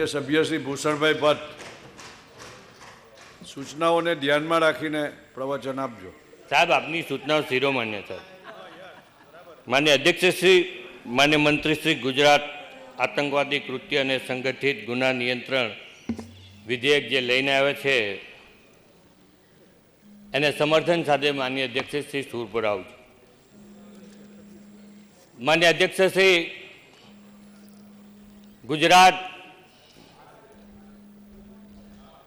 સભ્ય શ્રી ભૂષણભાઈ ભટ્ટ સૂચનાઓને ધ્યાનમાં રાખીને પ્રવચન આપજો. સાહેબ, આપની સૂચનાઓ શિરોમાન્ય છે. માન્ય અધ્યક્ષશ્રી, માન્ય મંત્રીશ્રી, ગુજરાત આતંકવાદી કૃત્ય અને સંગઠિત ગુના નિયંત્રણ વિધેયક જે લઈને આવે છે એને સમર્થન સાથે માન્ય અધ્યક્ષશ્રી સૂર પર આવું છું. માન્ય અધ્યક્ષશ્રી, ગુજરાત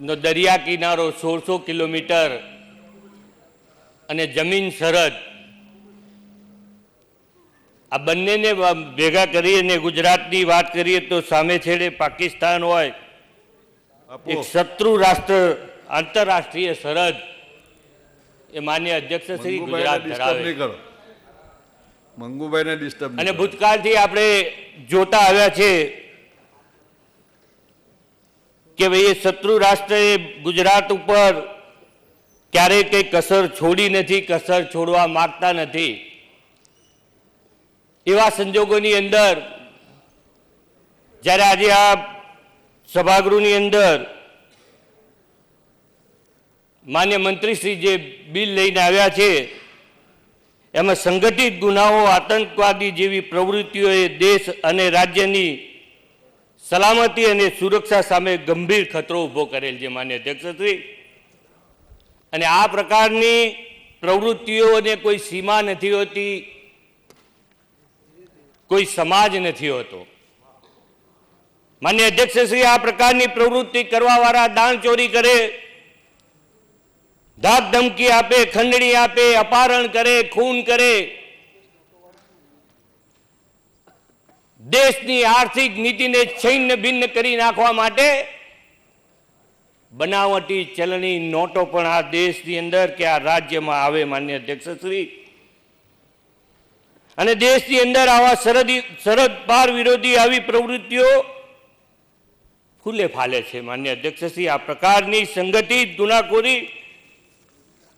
નો દરિયા કિનારો 1600 કિલોમીટર અને જમીન સરહદ આ બંનેને ભેગા કરીને ગુજરાતની વાત કરીએ તો સામે છેડે પાકિસ્તાન હોય, એક શત્રુ રાષ્ટ્ર આંતરરાષ્ટ્રીય સરહદ એ માન્ય અધ્યક્ષ શ્રી ગુજરાત ધરાવે મંગુભાઈને ડિસ્ટર્બ અને ભૂતકાળથી આપણે જોતા આવ્યા છે કે ભાઈ શત્રુ રાષ્ટ્રએ ગુજરાત ઉપર ક્યારેય કઈ કસર છોડી નથી, કસર છોડવા માંગતા નથી. એવા સંજોગોની અંદર જ્યારે આજે આ સભાગૃહની અંદર માન્ય મંત્રીશ્રી જે બિલ લઈને આવ્યા છે એમાં સંગઠિત ગુનાઓ, આતંકવાદી જેવી પ્રવૃત્તિઓએ દેશ અને રાજ્યની સલામતી અને સુરક્ષા સામે ગંભીર ખતરો ઊભો કરેલ છે માન્ય અધ્યક્ષશ્રી. અને આ પ્રકારની પ્રવૃત્તિઓને કોઈ સીમા નથી હોતી, કોઈ સમાજ નથી હોતો. માન્ય અધ્યક્ષશ્રી, આ પ્રકારની પ્રવૃત્તિ કરવાવાળા દાણચોરી કરે, ધાક ધમકી આપે, ખંડણી આપે, અપહરણ કરે, ખૂન કરે, દેશની આર્થિક નીતિને છિન્ન ભિન્ન કરી નાખવા માટે બનાવટી ચલણી નોટો પણ આ દેશની અંદર કે આ રાજ્યમાં આવે માન્ય અધ્યક્ષશ્રી. અને દેશની અંદર આવા સરહદ પાર વિરોધી આવી પ્રવૃત્તિઓ ફૂલે ફાલે છે માન્ય અધ્યક્ષશ્રી. આ પ્રકારની સંગઠિત ગુનાખોરી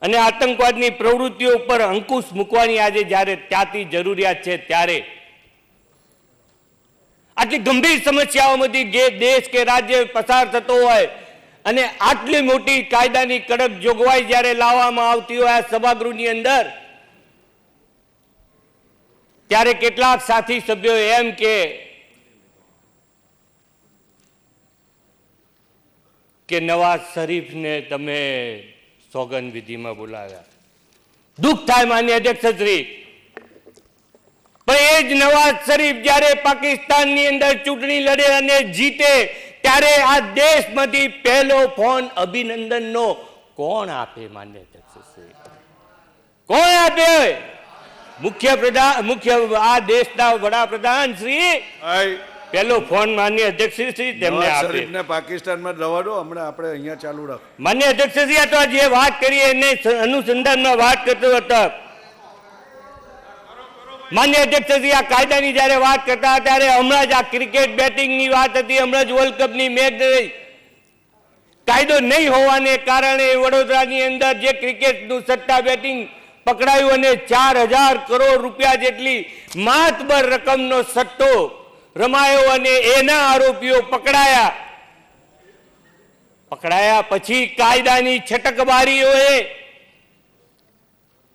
અને આતંકવાદની પ્રવૃત્તિઓ ઉપર અંકુશ મૂકવાની આજે જ્યારે ત્યાંથી જરૂરિયાત છે ત્યારે આટલી ગંભીર સમસ્યાઓમાંથી દેશ કે રાજ્ય પસાર થતો હોય અને આટલી મોટી કાયદાની કડક જોગવાઈ જ્યારે લાવવામાં આવતી હોય આ સભાગૃહની અંદર, ત્યારે કેટલાક સાથી સભ્યો એમ કે નવાઝ શરીફને તમે સોગંદ વિધિમાં બોલાવ્યા. દુઃખ થાય માન્ય અધ્યક્ષશ્રી, પણ એ જ નવાઝ શરીફ જ્યારે પાકિસ્તાનની અંદર ચૂંટણી લડે અને જીતે ત્યારે આ દેશમાંથી પહેલો ફોન અભિનંદનનો કોણ આપે માન્ય અધ્યક્ષશ્રી? કોણ આપે? મુખ્ય આ દેશના વડાપ્રધાન શ્રી પહેલો ફોન માન્ય અધ્યક્ષશ્રી તેમને આપે. પાકિસ્તાનમાં જવા દો, હમણાં આપણે અહીંયા ચાલુ રાખ. માન્ય અધ્યક્ષશ્રી, આ તો જે વાત કરી એને અનુસંધાનમાં વાત કરતો હતો. માન્ય અધ્યક્ષશ્રી, આ કાયદાની જ્યારે વાત કરતા ત્યારે હમણાં જ આ ક્રિકેટ બેટિંગની વાત હતી, હમણાં જ વર્લ્ડ કપની મેચ રહી. કાયદો નહીં હોવાને કારણે વડોદરાની અંદર જે ક્રિકેટનું સટ્ટા બેટિંગ પકડાયું અને 4000 કરોડ રૂપિયા જેટલી માતબર રકમનો સટ્ટો રમાયો અને એના આરોપીઓ પકડાયા પછી કાયદાની છટકબારીઓએ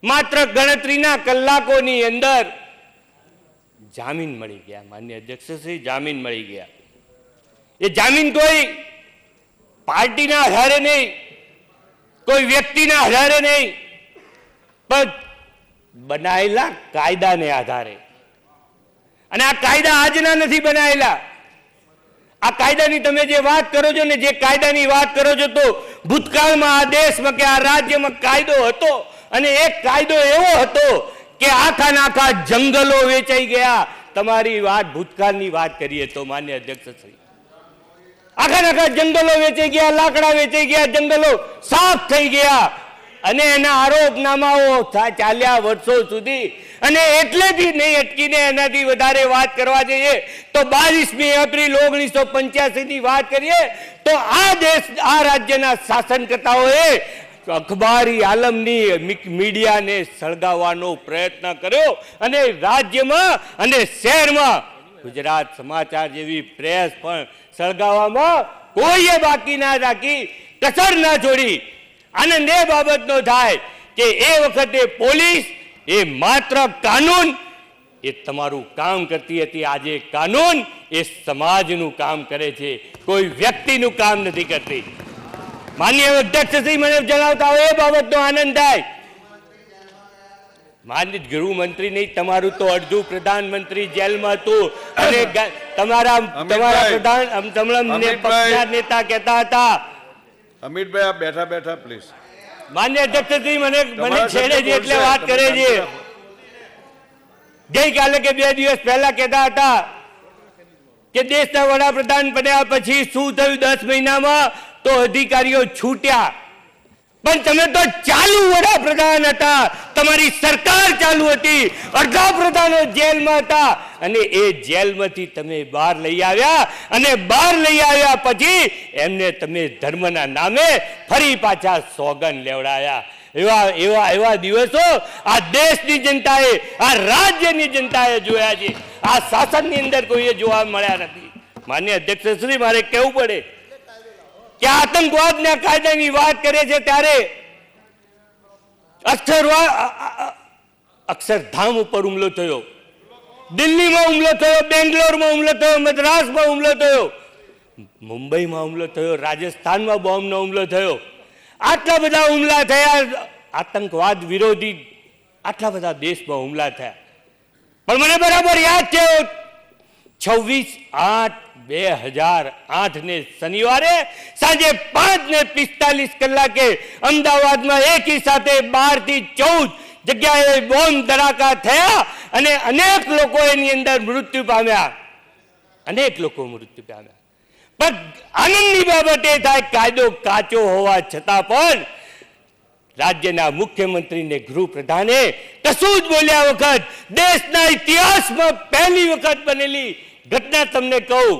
માત્ર ગણતરીના કલાકોની અંદર જામીન મળી ગયા. માન્ય અધ્યક્ષશ્રી, જામીન મળી ગયા. એ જામીન કોઈ પાર્ટીના આધારે નહીં, કોઈ વ્યક્તિના આધારે નહીં, પણ બનાયેલા કાયદાને આધારે. અને આ કાયદા આજના નથી બનાયેલા. આ કાયદાની તમે જે વાત કરો છો ને, જે કાયદાની વાત કરો છો, તો ભૂતકાળમાં આ દેશમાં કે આ રાજ્યમાં કાયદો હતો અને એક કાયદો એવો હતો કે આખા જંગલો વેચાઈ ગયા. તમારી વાત ભૂતકાળની વાત કરીએ તો માન્ય અધ્યક્ષશ્રી, આખા જંગલો વેચાઈ ગયા, લાકડા વેચાઈ ગયા, જંગલો સાફ થઈ ગયા અને એના આરોપનામાઓ ચાલ્યા વર્ષો સુધી. અને એટલેથી નહીં અટકીને એનાથી વધારે વાત કરવા જઈએ તો 22મી એપ્રિલ 1985 ની વાત કરીએ તો આ રાજ્યના શાસનકર્તાઓએ અખબારી આલમની મીડિયાને સળગાવવાનો પ્રયત્ન કર્યો અને રાજ્યમાં અને શહેરમાં ગુજરાત સમાચાર જેવી પ્રેસ પણ સળગાવવામાં કોઈએ બાકી ના રાખી, કસર ના છોડી. આનંદ એ બાબતનો થાય કે એ વખતે પોલીસ એ માત્ર કાનૂન એ તમારું કામ કરતી હતી. આજે કાનૂન એ સમાજનું કામ કરે છે, કોઈ વ્યક્તિનું કામ નથી કરતી. માનનીય અધ્યક્ષશ્રી મને જણાવતા હોય એ બાબતનો આનંદ થાય. માનનીય ગૃહમંત્રી નહીં, તમારું તો અડધું પ્રધાનમંત્રી જેલમાં હતું અને તમારા પક્ષના નેતા કહેતા હતા. અમિતભાઈ આપ બેઠા બેઠા પ્લીઝ. માન્ય અધ્યક્ષશ્રી મને છેડે છે એટલે વાત કરે છે. ગઈકાલે કે 2 દિવસ પહેલા કહેતા હતા કે દેશના વડાપ્રધાન બન્યા પછી શું થયું 10 મહિનામાં, તો અધિકારીઓ છૂટ્યા. પણ તમે તો ચાલુ વડાપ્રધાન હતા, તમારી સરકાર ચાલુ હતી, અડધા પ્રધાનો જેલમાં હતા અને એ જેલમાંથી તમે બહાર લઈ આવ્યા અને બહાર લઈ આવ્યા પછી એમને તમે ધર્મના નામે ફરી પાછા સોગંદ લેવડાયા. એવા દિવસો આ દેશની જનતાએ, આ રાજ્યની જનતાએ જોયા છે. આ શાસનની અંદર કોઈએ જોવા મળ્યા નથી. માન્ય અધ્યક્ષશ્રી, મારે કહેવું પડે કે આતંકવાદના કાયદાની વાત કરે છે ત્યારે અક્ષરધામ ઉપર હુમલો થયો, દિલ્હીમાં હુમલો થયો, બેંગ્લોરમાં હુમલો થયો, મદ્રાસમાં હુમલો થયો, મુંબઈમાં હુમલો થયો, રાજસ્થાનમાં બોમ્બનો હુમલો થયો. આટલા બધા હુમલા થયા, આતંકવાદ વિરોધી આટલા બધા દેશમાં હુમલા થયા. પણ મને બરાબર યાદ છે 26/8/2008 ને શનિવારે સાંજે 5:45 કલાકે અમદાવાદમાં એકી સાથે 12 થી 14 જગ્યાએ બોમ્બ ધડાકા થયા અને અનેક લોકો એની અંદર મૃત્યુ પામ્યા. અનેક લોકો મૃત્યુ પામ્યા. પણ આનંદની બાબત એ થાય, કાયદો કાચો હોવા છતાં પણ રાજ્યના મુખ્યમંત્રી ને ગૃહપ્રધાને કશું જ બોલ્યા વખત દેશના ઇતિહાસમાં પહેલી વખત બનેલી ઘટના તમને કહું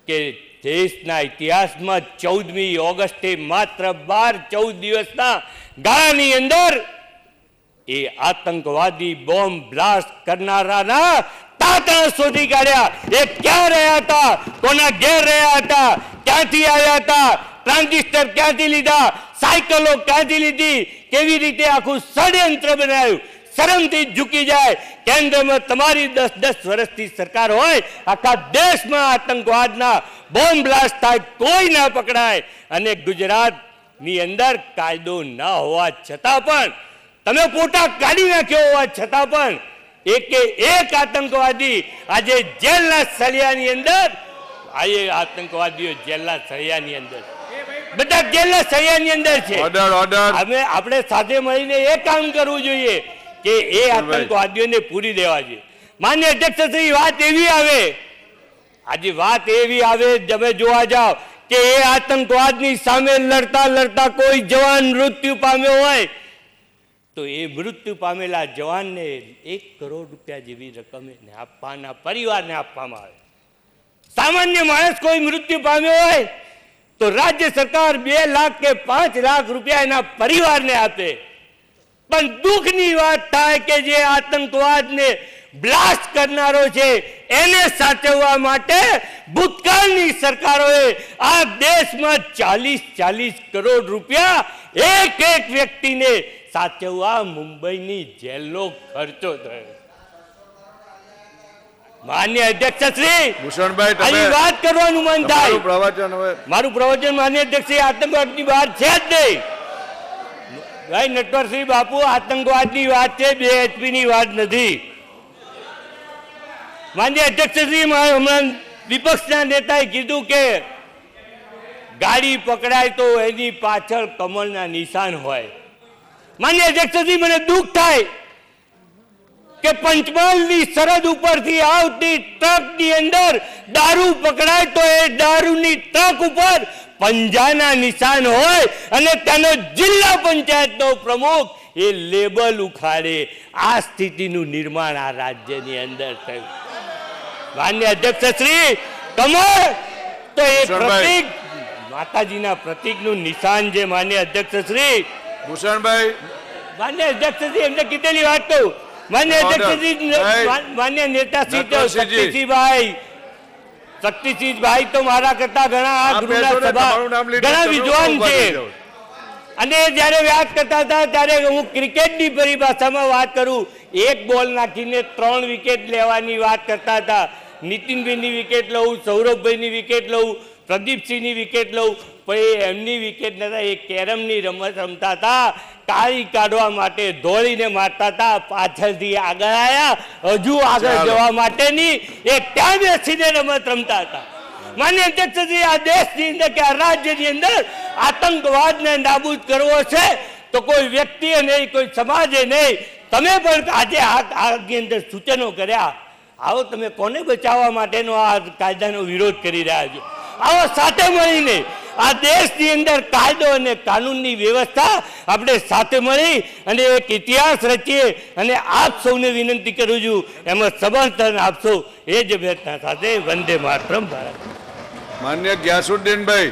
કે દેશના ઇતિહાસમાં 14મી ઓગસ્ટે માત્ર 12-14 દિવસના ગાળાની અંદર એ આતંકવાદી બોમ્બ બ્લાસ્ટ કરનારાના તાતા શોધી કાઢ્યા. એ ક્યાં રહ્યા હતા, કોના ઘેર રહ્યા હતા, ક્યાંથી આવ્યા હતા, ટ્રાન્ઝિસ્ટર ક્યાંથી લીધા, સાયકલો ક્યાંથી લીધી, કેવી રીતે આખું ષડયંત્ર બનાવ્યું. શરમથી ઝૂકી જાય. કેન્દ્રમાં તમારી 10-10 વર્ષથી સરકાર હોય, આખા દેશમાં આતંકવાદના બોમ્બ બ્લાસ્ટ થાય, કોઈ ના પકડાય. અને ગુજરાતની અંદર કાયદો ના હોવા છતાં પણ, તમે પોતા કાઢી નાખ્યો હોવા છતાં પણ એક આતંકવાદી આજે જેલના સળિયાની અંદર, આજે આતંકવાદીઓ જેલના સળિયાની અંદર, બધા જેલના સળિયાની અંદર છે. આપણે સાથે મળીને એ કામ કરવું જોઈએ કે એ આતંકવાદીઓને પૂરી દેવા જોઈએ. માન્ય અધ્યક્ષશ્રી, વાત એવી આવે, આજે વાત એવી આવે, તમે જોવા જાઓ કે એ આતંકવાદની સામે લડતા લડતા કોઈ જવાન મૃત્યુ પામ્યો હોય તો એ મૃત્યુ પામેલા જવાનને 1 કરોડ રૂપિયા જેવી રકમ આપવાના પરિવારને આપવામાં આવે. સામાન્ય માણસ કોઈ મૃત્યુ પામ્યો હોય તો રાજ્ય સરકાર 2 લાખ કે 5 લાખ રૂપિયા એના પરિવારને આપે. પણ દુઃખની વાત થાય કે જે આતંકવાદને બ્લાસ્ટ કરનારો છે એને સાચવવા માટે ભૂતકાળની સરકારોએ આ દેશમાં 40 કરોડ રૂપિયા એક વ્યક્તિને સાચવવા મુંબઈની જેલનો ખર્ચો થયો. માન્ય અધ્યક્ષશ્રી, ભૂષણભાઈ વાત કરવાનું મન થાય. મારું પ્રવચન માન્ય અધ્યક્ષશ્રી આતંકવાદની વાત છે જ નહીં. ભાઈ નટવરસિંહ બાપુ, આતંકવાદની વાત છે, 2 HP ની વાત નથી. માન્ય અધ્યક્ષશ્રી, હમણાં વિપક્ષના નેતાએ કીધું કે ગાડી પકડાય તો એની પાછળ કમળના નિશાન હોય. માન્ય અધ્યક્ષશ્રી, મને દુઃખ થાય કે પંચમહાલની સરહદ ઉપરથી આવતી ટ્રકની અંદર દારૂ પકડાય તો એ દારૂની ટ્રક ઉપર પંજાના નિશાન હોય અને તેનો જિલ્લા પંચાયતનો પ્રમુખ એ લેબલ ઉખાડે. આ સ્થિતિનું નિર્માણ આ રાજ્યની અંદર થયું. માન્ય અધ્યક્ષશ્રી, કમળ તો એ પ્રતીક, માતાજીના પ્રતીકનું નિશાન છે. માન્ય અધ્યક્ષશ્રી, ભૂષણભાઈ, માન્ય અધ્યક્ષશ્રી, એમને કીધેલી વાત કહું. માન્ય અધ્યક્ષશ્રી, માન્ય નેતા શ્રી શક્તિસિંહભાઈ, શક્તિસિંહ ભાઈ તો મારા કરતા ઘણા આ આપ ગૃહના બેસો ને, સભા તમારું નામ લીધું, ઘણા તમે વિદ્વાન ઉભા છે. થઈ જાઓ. અને જ્યારે વાત કરતા હતા ત્યારે હું ક્રિકેટની પરિભાષામાં વાત કરું, એક બોલ નાખીને 3 વિકેટ લેવાની વાત કરતા હતા. નીતિનભાઈની વિકેટ લઉં, સૌરભભાઈની વિકેટ લઉં, પ્રદીપસિંહની વિકેટ લઉં, પણ એમની વિકેટ નતા. એ કેરમની રમત રમતા હતા. કાળી કાઢવા માટે દોડીને મારતા હતા, પાછળથી આગળ આવ્યા, હજુ આગળ ચાલો. જવા માટેની એ ત્યાં બેસીને રમત રમતા હતા. માન્ય અધ્યક્ષજી, આ દેશની અંદર કે આ રાજ્યની અંદર આતંકવાદને નાબૂદ કરવો છે તો કોઈ વ્યક્તિએ નહીં, કોઈ સમાજે નહીં. તમે પણ આજે આની અંદર સૂચનો કર્યા. આવો તમે કોને બચાવવા માટેનો આ કાયદાનો વિરોધ કરી રહ્યા છો? આવો સાથે મળીને આ દેશની અંદર કાયદો અને કાનૂનની વ્યવસ્થા આપણે સાથે મળી અને એક ઇતિહાસ રચીએ. અને આપ સૌને વિનંતી કરું છું એમાં સમર્થન આપશો એ જ અભ્યર્થના સાથે વંદે માતરમ ભારત. માન્ય ગ્યાસુદ્દીનભાઈ.